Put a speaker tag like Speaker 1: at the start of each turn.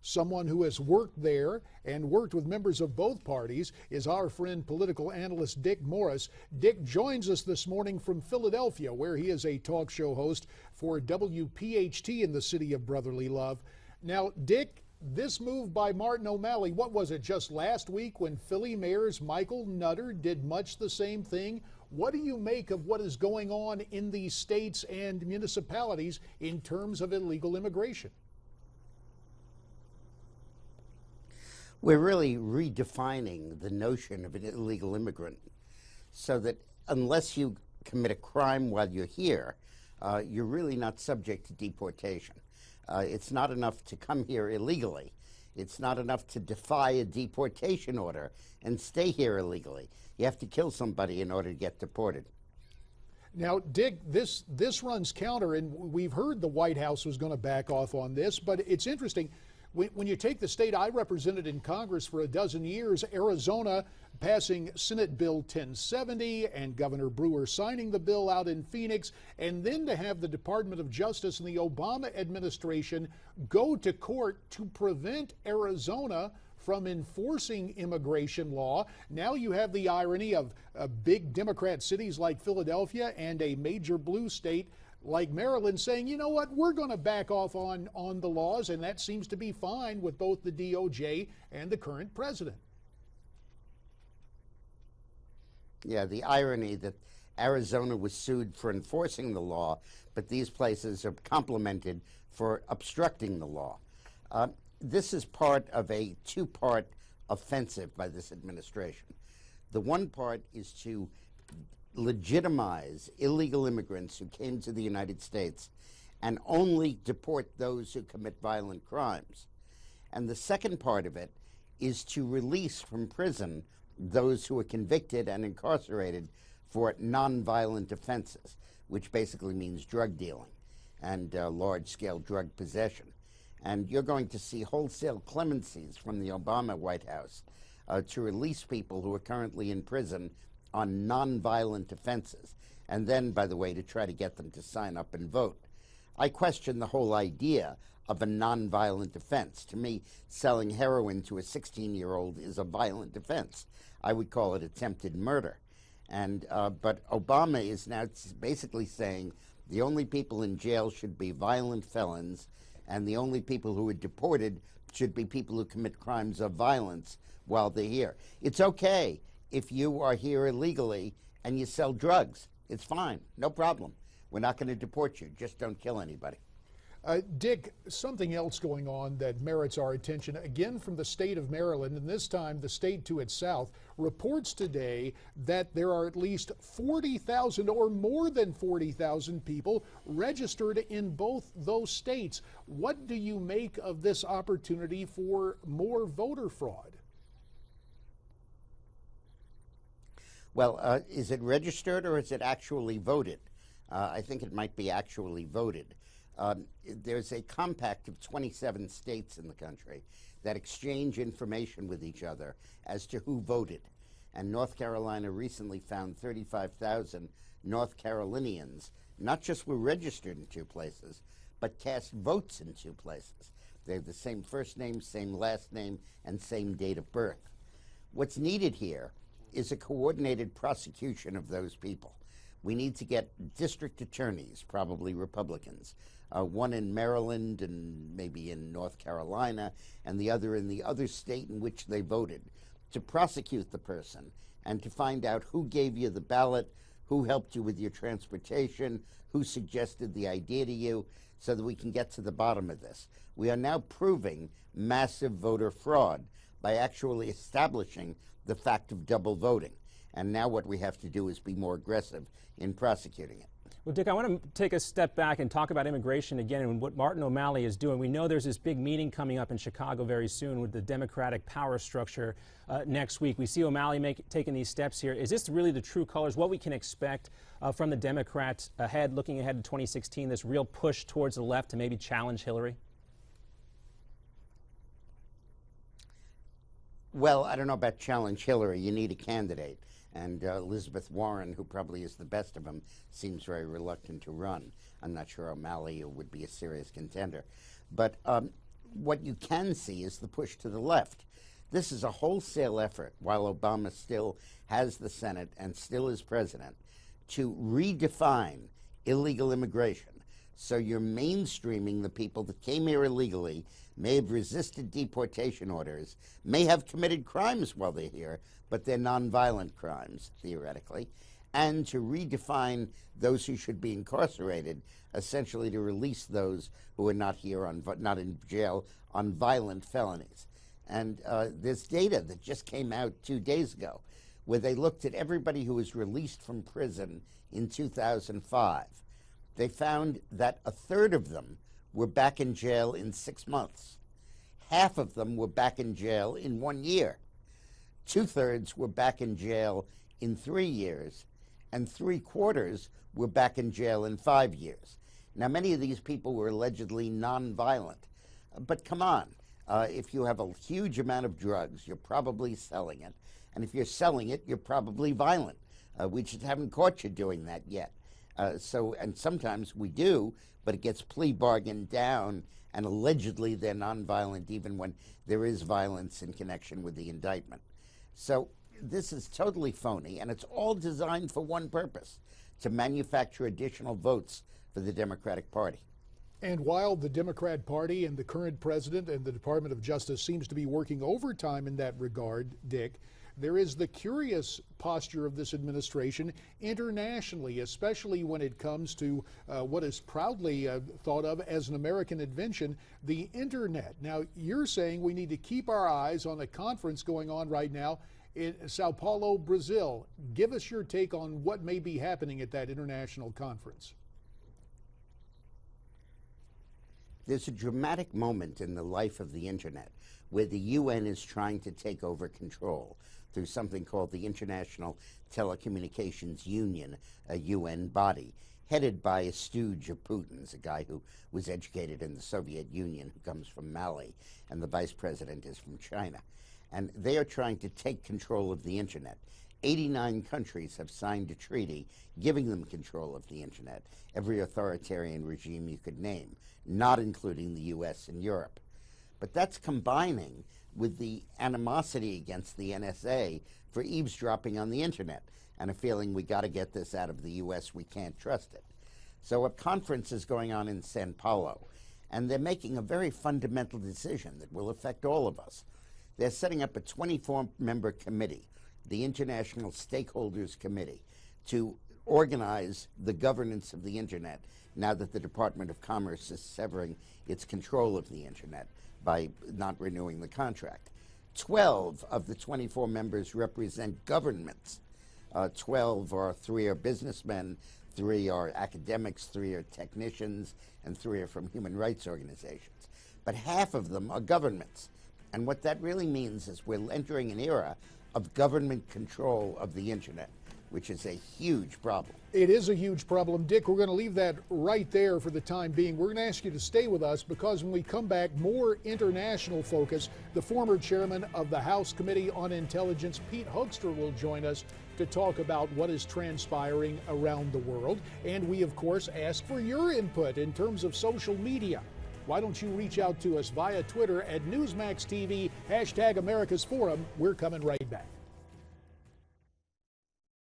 Speaker 1: Someone who has worked there and worked with members of both parties is our friend, political analyst Dick Morris. Dick joins us this morning from Philadelphia, where he is a talk show host for WPHT in the city of brotherly love. Now, Dick, this move by Martin O'Malley, what was it, just last week when Philly Mayor's Michael Nutter did much the same thing? What do you make of what is going on in these states and municipalities in terms of illegal immigration?
Speaker 2: We're really redefining the notion of an illegal immigrant so that unless you commit a crime while you're here, you're really not subject to deportation. It's not enough to come here illegally. It's not enough to defy a deportation order and stay here illegally. You have to kill somebody in order to get deported.
Speaker 1: Now, Dick, this runs counter, and we've heard the White House was going to back off on this, but it's interesting. When you take the state I represented in Congress for a dozen years, Arizona passing Senate Bill 1070 and Governor Brewer signing the bill out in Phoenix, and then to have the Department of Justice and the Obama administration go to court to prevent Arizona from enforcing immigration law. Now you have the irony of big Democrat cities like Philadelphia and a major blue state like Maryland saying, you know what, we're going to back off on the laws, and that seems to be fine with both the DOJ and the current president.
Speaker 2: Yeah, the irony that Arizona was sued for enforcing the law, but these places are complimented for obstructing the law. This is part of a two-part offensive by this administration. The one part is to legitimize illegal immigrants who came to the United States and only deport those who commit violent crimes. And the second part of it is to release from prison those who are convicted and incarcerated for nonviolent offenses, which basically means drug dealing and large-scale drug possession. And you're going to see wholesale clemencies from the Obama White House to release people who are currently in prison on nonviolent offenses, and then, by the way, to try to get them to sign up and vote. I question the whole idea of a nonviolent offense. To me, selling heroin to a 16-year-old is a violent offense. I would call it attempted murder. And but Obama is now basically saying the only people in jail should be violent felons, and the only people who are deported should be people who commit crimes of violence while they're here. It's okay if you are here illegally and you sell drugs. It's fine, no problem. We're not going to deport you. Just don't kill anybody.
Speaker 1: Dick, something else going on that merits our attention, again from the state of Maryland, and this time the state to its south, reports today that there are at least 40,000 or more than 40,000 people registered in both those states. What do you make of this opportunity for more voter fraud?
Speaker 2: Well, is it registered or is it actually voted? I think it might be actually voted. There's a compact of 27 states in the country that exchange information with each other as to who voted. And North Carolina recently found 35,000 North Carolinians not just were registered in two places, but cast votes in two places. They have the same first name, same last name, and same date of birth. What's needed here is a coordinated prosecution of those people. We need to get district attorneys, probably Republicans, one in Maryland and maybe in North Carolina, and the other in the other state in which they voted, to prosecute the person and to find out who gave you the ballot, who helped you with your transportation, who suggested the idea to you, so that we can get to the bottom of this. We are now proving massive voter fraud by actually establishing the fact of double voting. And now what we have to do is be more aggressive in prosecuting it.
Speaker 3: Well, Dick, I want to take a step back and talk about immigration again and what Martin O'Malley is doing. We know there's this big meeting coming up in Chicago very soon with the Democratic power structure next week. We see O'Malley taking these steps here. Is this really the true colors, what we can expect from the Democrats looking ahead to 2016, this real push towards the left to maybe challenge Hillary?
Speaker 2: Well, I don't know about challenge Hillary. You need a candidate. And Elizabeth Warren, who probably is the best of them, seems very reluctant to run. I'm not sure O'Malley would be a serious contender. But what you can see is the push to the left. This is a wholesale effort, while Obama still has the Senate and still is president, to redefine illegal immigration. So you're mainstreaming the people that came here illegally, may have resisted deportation orders, may have committed crimes while they're here, but they're nonviolent crimes, theoretically, and to redefine those who should be incarcerated, essentially to release those who are not here, not in jail, on violent felonies. And there's data that just came out 2 days ago where they looked at everybody who was released from prison in 2005. They found that a third of them were back in jail in 6 months. Half of them were back in jail in 1 year. 2/3 were back in jail in 3 years, and 3/4 were back in jail in 5 years. Now, many of these people were allegedly nonviolent, but come on. If you have a huge amount of drugs, you're probably selling it. And if you're selling it, you're probably violent. We just haven't caught you doing that yet. And sometimes we do, but it gets plea bargained down, and allegedly they're nonviolent even when there is violence in connection with the indictment. So this is totally phony, and it's all designed for one purpose: to manufacture additional votes for the Democratic Party.
Speaker 1: And while the Democrat Party and the current president and the Department of Justice seems to be working overtime in that regard, Dick, there is the curious posture of this administration internationally, especially when it comes to what is proudly thought of as an American invention, the internet. Now, you're saying we need to keep our eyes on a conference going on right now in Sao Paulo, Brazil. Give us your take on what may be happening at that international conference.
Speaker 2: There's a dramatic moment in the life of the internet where the UN is trying to take over control through something called the International Telecommunications Union, a UN body, headed by a stooge of Putin's, a guy who was educated in the Soviet Union, who comes from Mali, and the vice president is from China. And they are trying to take control of the internet. 89 countries have signed a treaty giving them control of the internet, every authoritarian regime you could name, not including the US and Europe. But that's combining with the animosity against the NSA for eavesdropping on the internet and a feeling we got to get this out of the US, we can't trust it. So a conference is going on in Sao Paulo, and they're making a very fundamental decision that will affect all of us. They're setting up a 24-member committee, the International Stakeholders Committee, to organize the governance of the internet now that the Department of Commerce is severing its control of the internet by not renewing the contract. 12 of the 24 members represent governments. 12 are 3 are businessmen, 3 are academics, 3 are technicians, and 3 are from human rights organizations. But half of them are governments. And what that really means is we're entering an era of government control of the internet, which is a huge problem.
Speaker 1: It is a huge problem. Dick, we're going to leave that right there for the time being. We're going to ask you to stay with us because when we come back, more international focus. The former chairman of the House Committee on Intelligence, Pete Hoekstra, will join us to talk about what is transpiring around the world. And we, of course, ask for your input in terms of social media. Why don't you reach out to us via Twitter at NewsmaxTV, #America's Forum. We're coming right back.